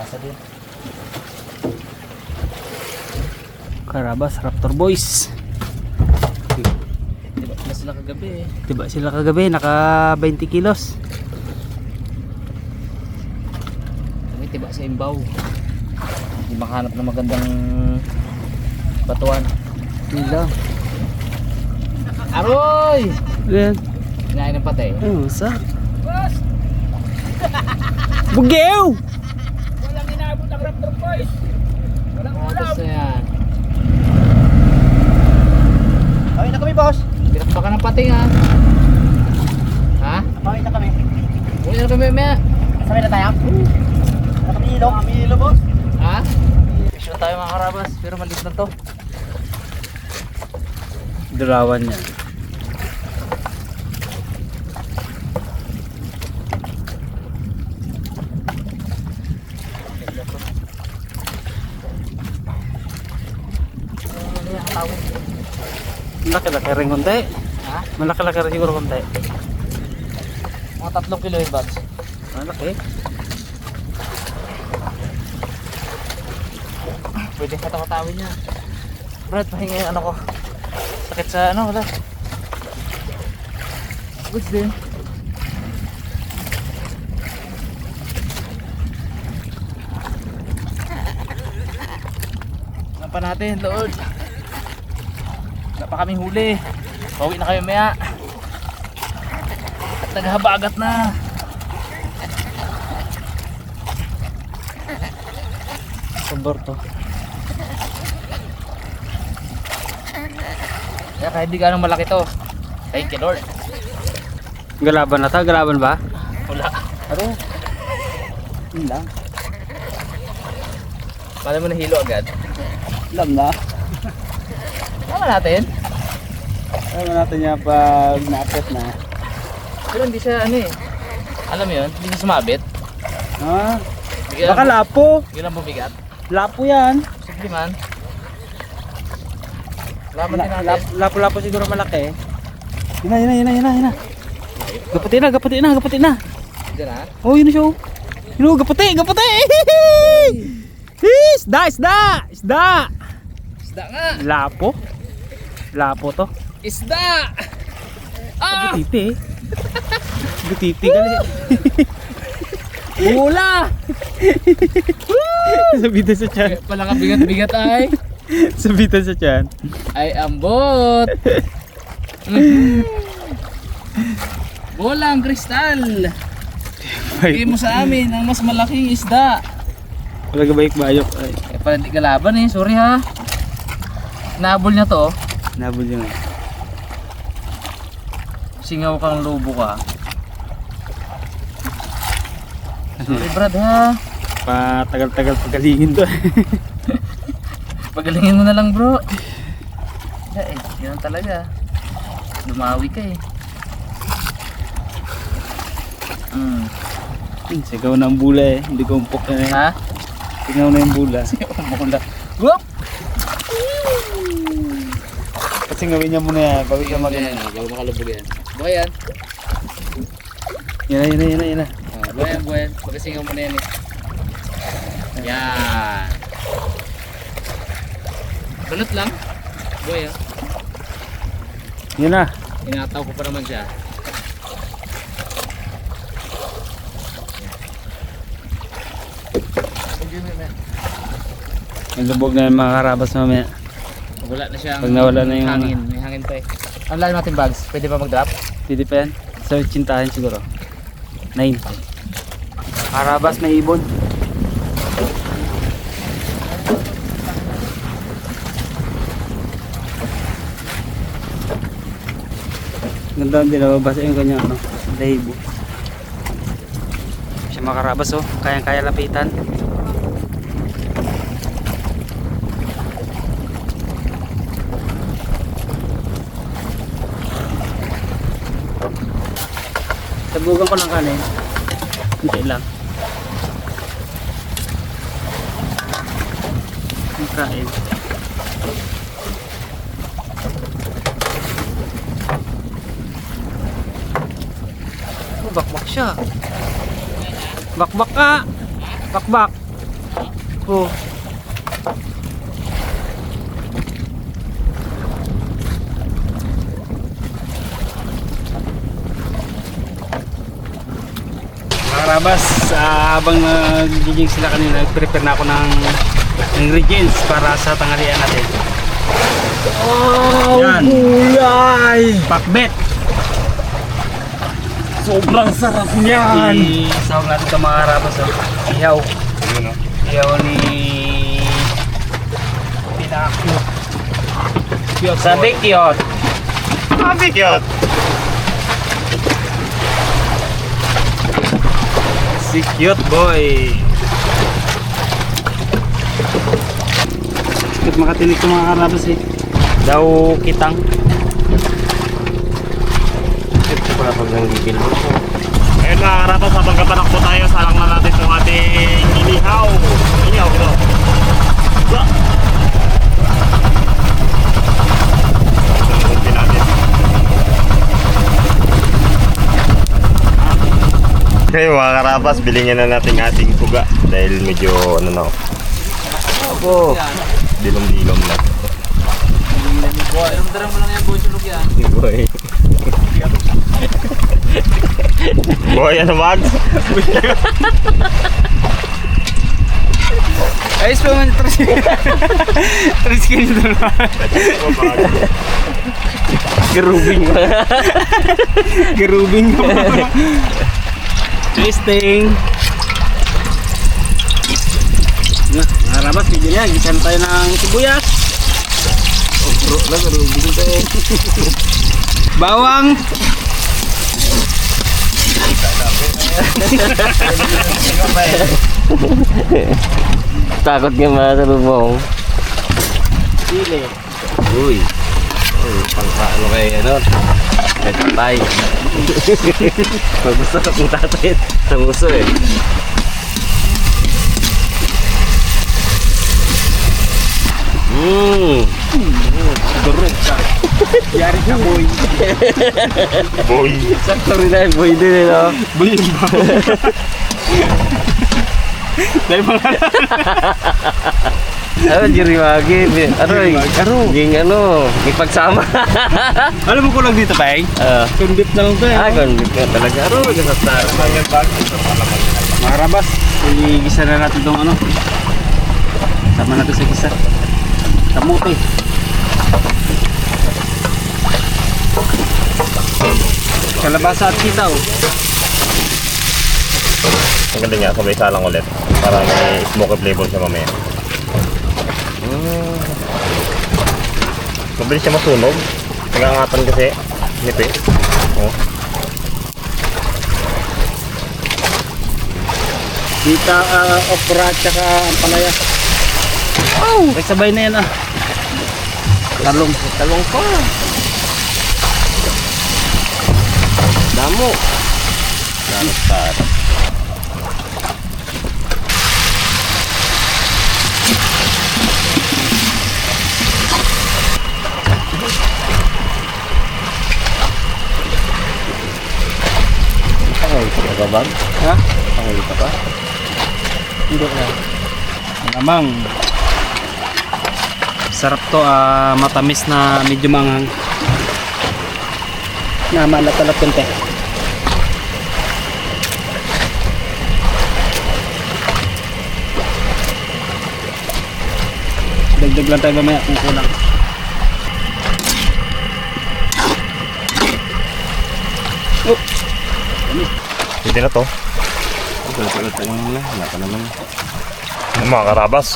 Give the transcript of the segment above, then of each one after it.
Asa din. Carabas, Raptor Boys. Diba sila kagabi eh. Diba sila kagabi, naka 20 kilos. Kami tiba sa imbaw. Hindi makahanap ng magandang batuan. Nila. Aroy! Ayan. Kinain ng patay. Oh, sa. Bugew! Walang inabot ang Raptor Boys! Walang ulam! Na yan. Kawin na kami, boss. Pinakpa ka ng pating ha. Ha? Kawin na kami. Uwi na kami maya. Sabay na tayo. Wala kami ilo. Kami ilo, boss. Ha? Fish na tayo mga karabas. Pero maliit na to. Durawan yan. Malaki-laki rin konti. Ha? Malaki-laki rin siguro konti. Mga 3 kilo yung bags. Malaki. Pwede katakatawin niya. Brad, pahinga yung ano ko. Sakit sa ano, wala. Goods din. Ano pa natin, Lord? Wala pa kaming huli. Pauwi na kayo maya. At naghabagat na. Sabor to. Kaya kahit di ganong malaki to. Thank you, Lord. Galaban na ta? Galaban ba? Wala. Aro. Yun lang. Paano mo nahilo agad? Alam na. Tama natin. Alam natin niya pag naakit na. Pero hindi siya ano eh. Alam mo yun? Hindi siya sumabit. Ah, Hindi baka lang, lapo. hindi lang bumigat. Lapo yan. Sige man. Laman din natin. Lapo-lapo siguro malaki. Yun na. Gaputi na. Diyan ha? Oh, yun na siya. Yun, gaputi. Isda. Isda nga! Lapo to. Isda! Ah! Butiti gali. Bula! Sabitan sa tiyan. Pala ka bigat-bigat ay. Sabitan sa tiyan. Ay ambot! Bulang kristal! Bigay mo sa amin ang mas malaking isda. Wala ka bayok. Ay, Eh pala hindi kalaban eh, sorry ha. Nabol niya to. nabol yun. Singaw kang lobo ka. Sorry Brad ha. Patagal-tagal pagalingin to. Pagalingin mo na lang bro. Eh, yan talaga. Lumawi ka eh. Sigaw na ang bula eh. Hindi ko umpok na eh. Ha? Sigaw na yung bula. Mula. Whoop! Kasi gawin niya muna yan. Bawi ka mag- Yan, bago makalubog yan. Buhay yan. Yan na. Buhay yan. Pagkasingaw mo na yan eh. Yan. Balot lang. Buhay yan. Yan na. Inataw ko pa naman siya. Naglubog na yung mga karabas mamaya. Wala na siyang Pag nawala na yung hangin. May hangin pa eh. Ang lalim natin bags. Pwede ba mag-drop? Pwede pa yan. Sa tsintahan siguro. 9. Karabas may ibon. Ganda din nababasa yung kanya ano, lahibo. Siya mga karabas oh, kayang-kaya lapitan. Sabugan ko ng kanin. Hindi lang. Ang kain. Oh, bakbak siya. Bakbak ka. Bakbak. Oh. Mga karabas, habang nagiging sila kanina, prepare na ako ng ingredients para sa tanghalian natin. Oh, Yan. gulay! Pakbet! Sobrang sarap niyan! Isawag natin ito mga karabas. Oh. Ihaw. Ihaw ni Pinakyo. Sabi cute. Sabi cute! Si cute boy. Sakit makatinig ko mga karabas eh. Daw kitang. Ito pa pag nanggigil mo. Ngayon mga karapas, habang kapanak po tayo, salang na natin itong ating inihaw. Inihaw ito. Sunod din natin. Ngayon mga karapas, bilhin na natin ating tuga. Dahil medyo ano na. Opo. Dilom-dilom na. Darang mo lang yan, boy. Sulog yan. Boy. Boy, ano mag? Ayos pa man, Triskin ito naman. Gerubing mo. Gerubing ko. Twisting. Nah, mga rabas, video niya. Gisan tayo ng sibuyas. Bro, gerubing tayo. Bawang. Takot nga mga salubong. Sili. Uy. Pangkaano kayo ano? Kahit patay. Magusto ka kung tatay sa muso eh. Durog ka. Yari ka, boy. Boy. Sakto rin na boy din eh no? Boy yung bawang. Dahil mga Ano, Jerry Wagi? Ano eh? Ging ano? Ipagsama. alam mo ko lang dito, Peng? Convict na lang to eh. Convict ka talaga. Ano, gasastar. Mga rabas, igisa na natin itong ano. Sama natin sa gisa. Kamote. Kalabasa at sitaw. Ang ganda nga, sabay salang ulit. Para may smoky flavor siya mamaya. Mabilis siya masunog. Nagangatan kasi. Nipis. Oh. Dita, okra at saka ampalaya. Wow! May sabay na yan ah. Talong. Talong pa. Damo. Sarap. Ka ba? Ha? Pangulit ka pa? Hindi na. Malamang. Sarap to, matamis na medyo manghang. Namalat-alat konti. Dagdag lang tayo mamaya kung kulang. Oh. Pwede na to. Wala pa naman. Mga karabas.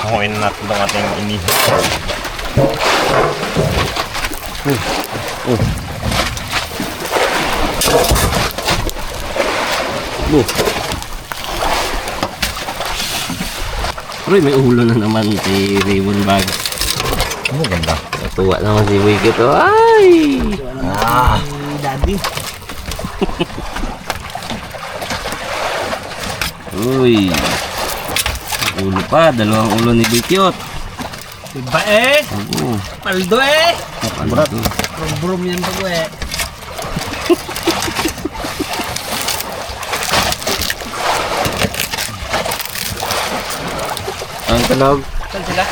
Hanguin natin itong ating inihaw. Uy, may ulo na naman si Raymond Bag. Ano ganda? Natuwa naman si Wiki to. Ay! Daddy. Uy! Ulo pa, dalawang ulo ni Bikyot. Diba eh? Oo. Paldo eh? Ano to? Brum yan bago eh. Ang talog. Saan sila?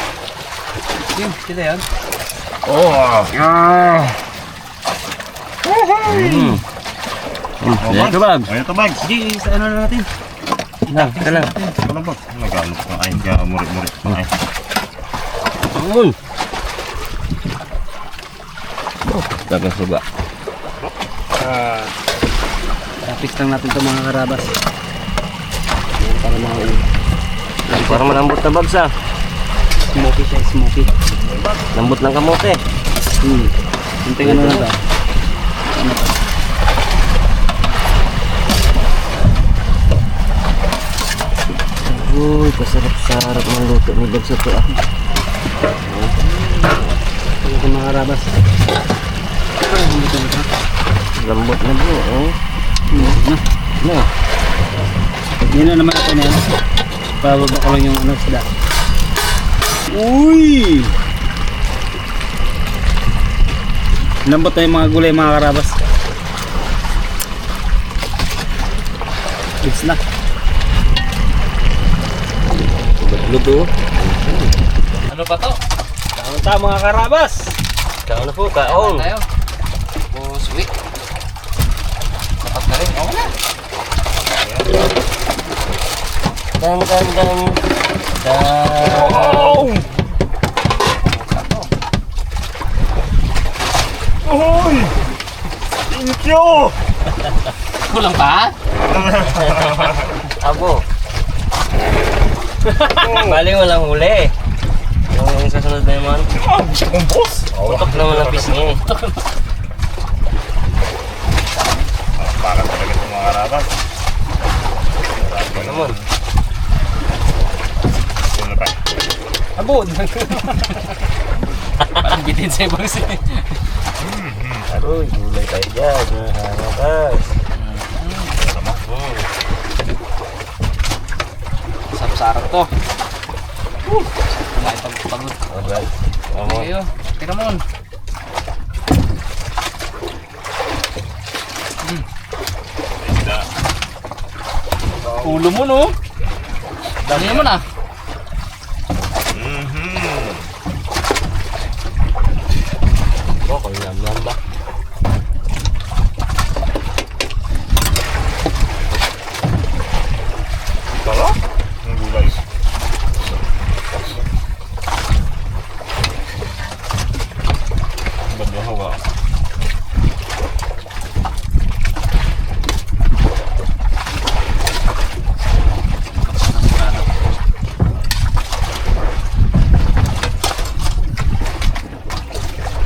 Yun, sila yan. Oh! Yan ka bag. Ayun ito, Bags. Sige, sa ano na natin. Lang, ka lang. Ito lang, Bags. Nag-ano pa. Ay, murit-murit pa. Ay. Ang Dagang suga. Tapis lang natin ito mga karabas. Para mga Parang malambot na bags ah. smoky siya, smoky. Lambot ng kamote. Kunting ano na ba? Uy, pasarap-sarap ng luto ni Bags ito ah. Ito mga karabas. Lambot na bro. Oh. No. Hindi na naman ito na yan. Pababa ko lang yung ano sila. Uy! Lambot na yung mga gulay mga karabas. It's na. Luto. Ano pa to? Kaon ta mga karabas. Kaon na po, kaon. Tayo. Oh, sweet. Tapat na rin. Oo na. Dang. Oh! Uy! Thank you! Kulang pa? Abo. Bali walang huli. Yung sasunod na naman. Ang boss! Utok naman ang pisngi. Bakit talaga itong mga karabas? Ano naman? Sino ba? Abod. Parang bitin sa ibang sin. Aroy, gulay tayo dyan. Nakakagas. Sarap-sarap to. Kumain pagod. Alright. Tama. Ayo, tira mo. Ulo mo no? Dami naman ah. Oh, kanyam ba? Tara? Ang gulay. Ba't yung hawa?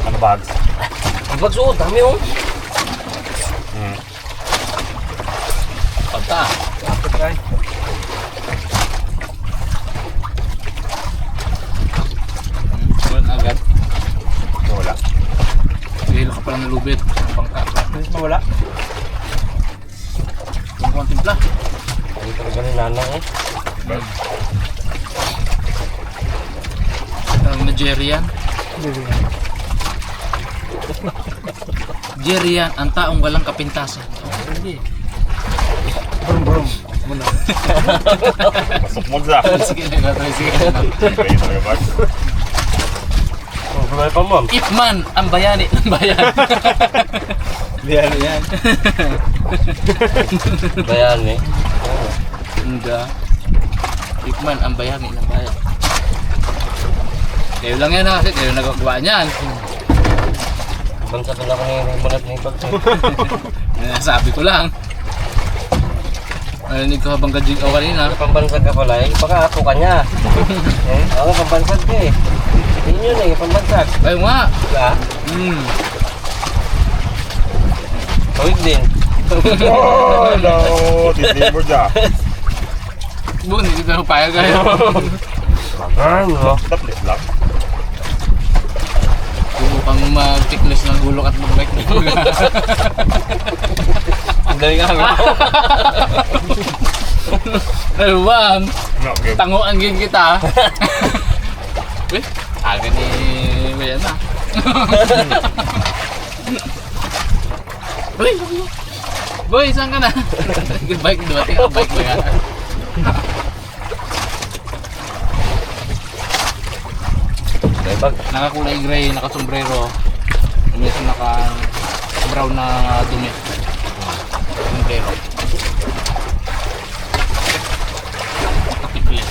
Ano bags? Ang bagsuot, dami oh. Pagka. Agad. Wala. Hilo ka pala ng lubid. Pangka. Mawala. Yung kuwang timpla. Ang talaga ni nanang eh. Nigerian. Nigerian, ang taong walang kapintasan. Brum. Masok mo dyan. Sige na, sige na. Kayo talaga bags. Oh, gulay pa ma'am. Ipman, ang bayani ng bayan. Yan. Bayan eh. Hindi. Ipman, ang bayani ng bayan. Kayo lang yan ha, kasi kayo nagagawa niyan. Bansa ka na ko ni Bunat ni Bags eh. Sabi ko lang. Narinig ko habang gajig ako kanina. Pambansag ka pala eh. Baka ako ka niya. Ako pambansag ka eh. Yun yun eh, pambansag. Ayaw nga. Diba? Tawid din. Oh, no! Titin mo dyan. Bun, hindi ko payag kayo. Magan, no? Taplit lang. Subukang mag-tickness ng gulok at mag-bike. Ang dali nga ako. Ano ba? Okay. Tanguan din kita. Eh, aga ni Bayan na. Uy! Boy, saan ka na? Bike, dumating ang bike mo yan. Nakakulay gray, nakasombrero. Minsan naka-brown na dumi. Sombrero. Nakapikli.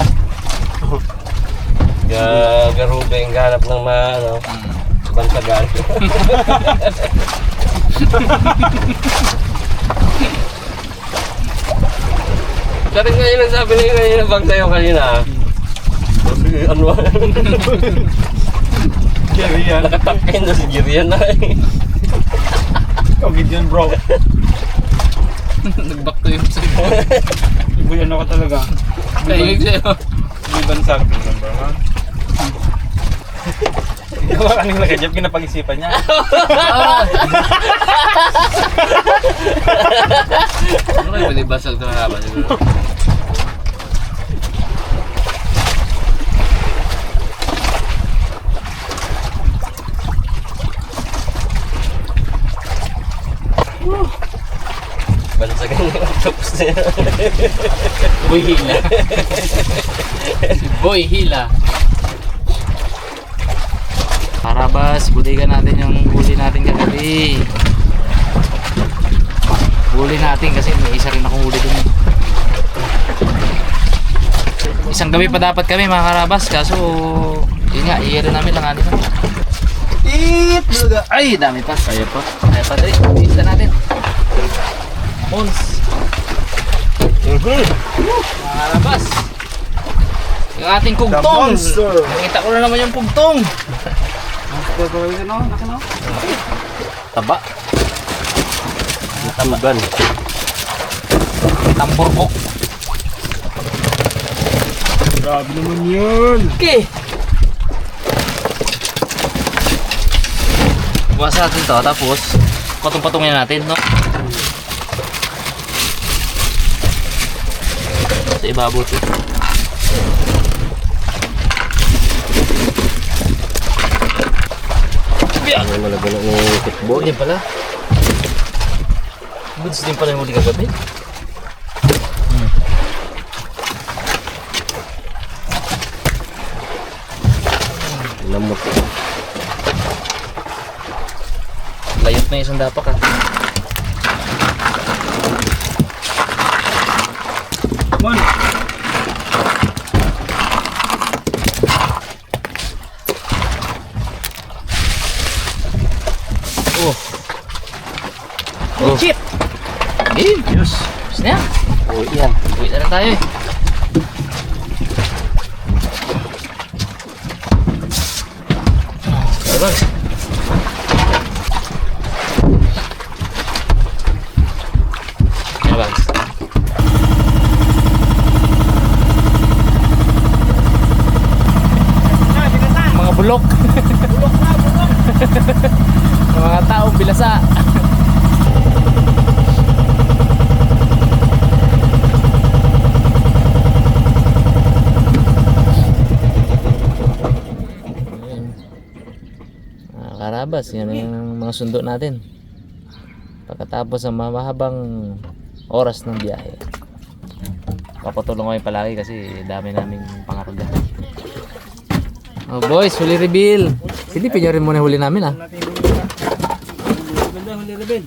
Garube ang ganap ng bantagan. Kasi ngayon ang sabi na yung bang sa'yo kanina. Kasi ano ba? Gerian. Nakatakin na si Gerian na eh. Kagid yun bro. Nag-back to yung sa'yo. Ibuyan ako talaga. Tahimik sa'yo. May bansag. Number 1. Ikaw kanina nagajab, kinapag-isipan niya. Ano kayo pwede basag ito na laban? Bansagan yung octopus na yan. Boy Hila. Si Boy Hila. Karabas, budigan natin yung huli natin kagabi. Huli natin kasi may isa rin akong huli dun. Isang gabi pa dapat kami mga karabas, kaso yun nga, i-air namin lang natin. Ay, dami pa. Kaya pa. Kaya pa dali. Isa natin. Mons. Mga karabas. Yung ating kugtong. Nakita ko na naman yung kugtong. Taba. Taban. Tamborkok. Grabe naman yun. Okay. Bukas natin to, tapos patong-patongin natin, no? Sa ibabaw ito. Ano malago na ng football? Hindi pala. Goods din pala yung huli kagabi. Lamot. Layot na isang dapak ah. Mon. Oh. Chip! Game! Yes! Gusto na yan. Uy yan. Uwi na lang tayo eh. Bye-bye. Bye-bye. Mga bulok. Bulok na, bulok. Mga taong bilasa. Karabas, yan ang mga sundo natin pagkatapos ng mahabang oras ng biyahe. Papatulong kami palagi kasi dami naming pangarga. Oh boys, huli reveal. Silipin nyo rin muna huli namin ah. Ganda, huli rebel.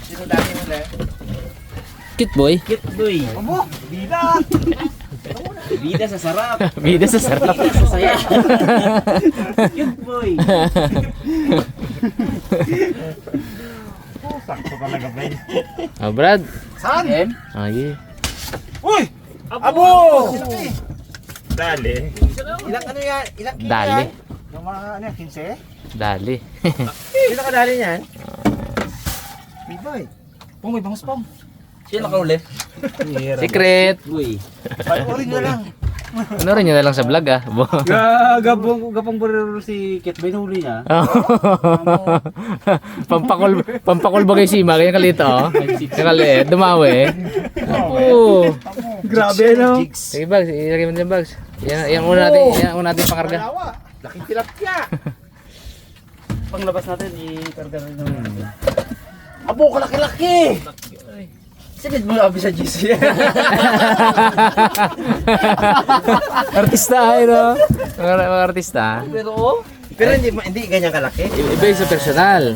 Sino dami huli? Cute boy. Kit boy. Amo, bida. Bida sa sarap. Bida sa sarap. Bida sa saya. Cute boy. Sakto talaga, Ben. Oh Brad. Saan? Okay. Uy! Abo! Dali. Ilang ano yan? Ilang kilo Dali. yan? Yung mga ano yan, 15? Dali. Ilang kadali niyan? Big boy. Pong, may bangus pong. Sino nakahuli? Secret. Uy. Panoorin nyo lang. Ano rin nyo na lang sa vlog ah. Gapang borero si Kit, binuli niya. Pampakol bagay si Ima, kaya kalito oh. Kaya kaliit, dumawi. Oo. Grabe no? Sige bags, ilagay mo dyan bags. Yan una natin pangarga. Laking tilapia. Panglabas natin, i-karga rin naman natin. Abo, kalaki-laki! Sinid mo labi sa GC. Artista ay no? Mga artista. Pero hindi ganyan kalaki. Iba yung sa personal.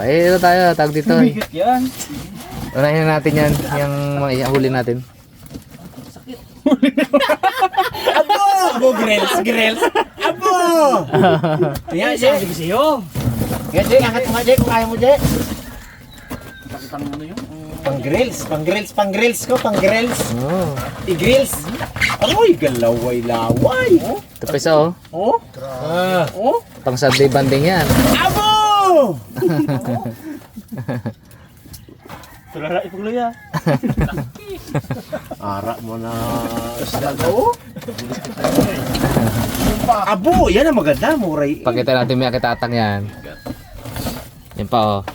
Ito tayo, tawag dito. Bigat yan. Unahin na natin yan, yung mga ihuli natin. Abo, grills. Abo! Yan, sabi ko sa'yo. Yan, Jay, angat mo nga, Jay, kung kaya mo, Jay. Pang-grills ko, pang-grills. Oh. I-grills. Aroy, galaway-laway. Ito pa isa oh. Pang Sunday banding yan. Abo! Tulala itong luya. Ara mo na isda ko. Abo, yan ang maganda, muray. Pakita natin may akitatang yan. Yan pa oh.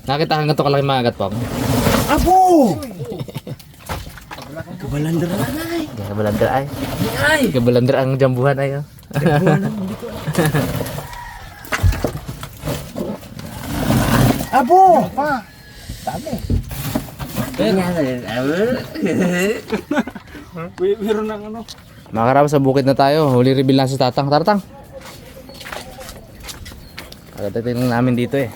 Nakita kang ganito kalaki mga agat po. Abo! Kabalandra na ay. Kabalandra ay. Kabalandra ang jambuhan ay oh. Abo! Pa! Sabi. Meron ng ano. Mga karabas, sa bukid na tayo. Huli reveal na si Tatang. Tatang. Kagadating namin dito eh.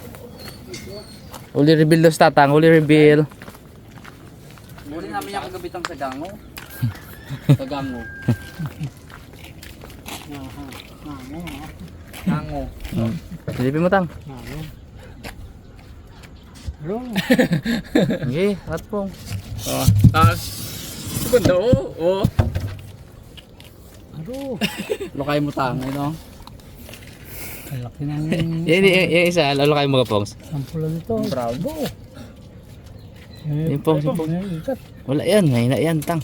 Huli reveal daw si Tatang. Huli reveal. Muli namin yung kagabitang sa gango. Sa gango. Gango. Silipin mo Tang. Sige, at pong. Ganda oh. Lokay mo tango, no? Laki na Yung isa, lalo kayo mga pongs. sampula nito. Bravo. Yung pongs, yung pongs. Wala yan, mahina yan Tang.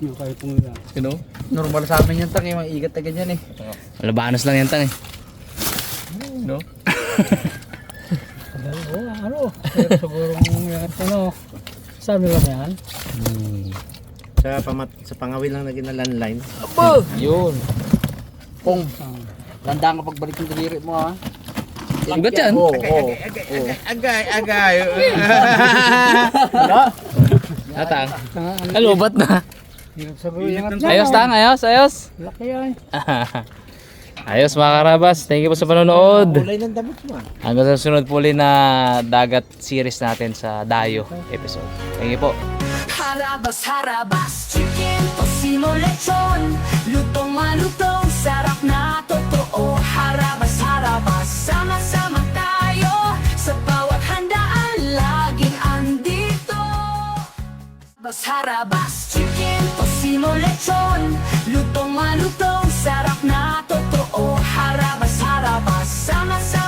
Kaya pong yan. You know? Normal sa amin yung tang, yung mga igat na ganyan eh. Labanos lang yan Tang eh. No? Ano? Siguro ano. Sabi lang yan. Sa pangawil lang naging na landline. Yun. Pong. Landang ka pagbalik ng daliri mo ha. Ugat yan. Agay. Tatang. Alubat na. Sabihin Ayos Tang, ayos. Laki yan. Ayos mga karabas, thank you po sa panonood. Kulay ng damit mo. Hanggang sa sunod po ulit na dagat series natin sa Dayo episode. Thank you po. Harabas, chicken, tosino, lechon. Lutong malutong, sarap na totoo. Harabas, sama-sama tayo. Sa bawat handaan, laging andito. Harabas, chicken, tosino, lechon. Lutong malutong, sarap na totoo. Harabas, sama-sama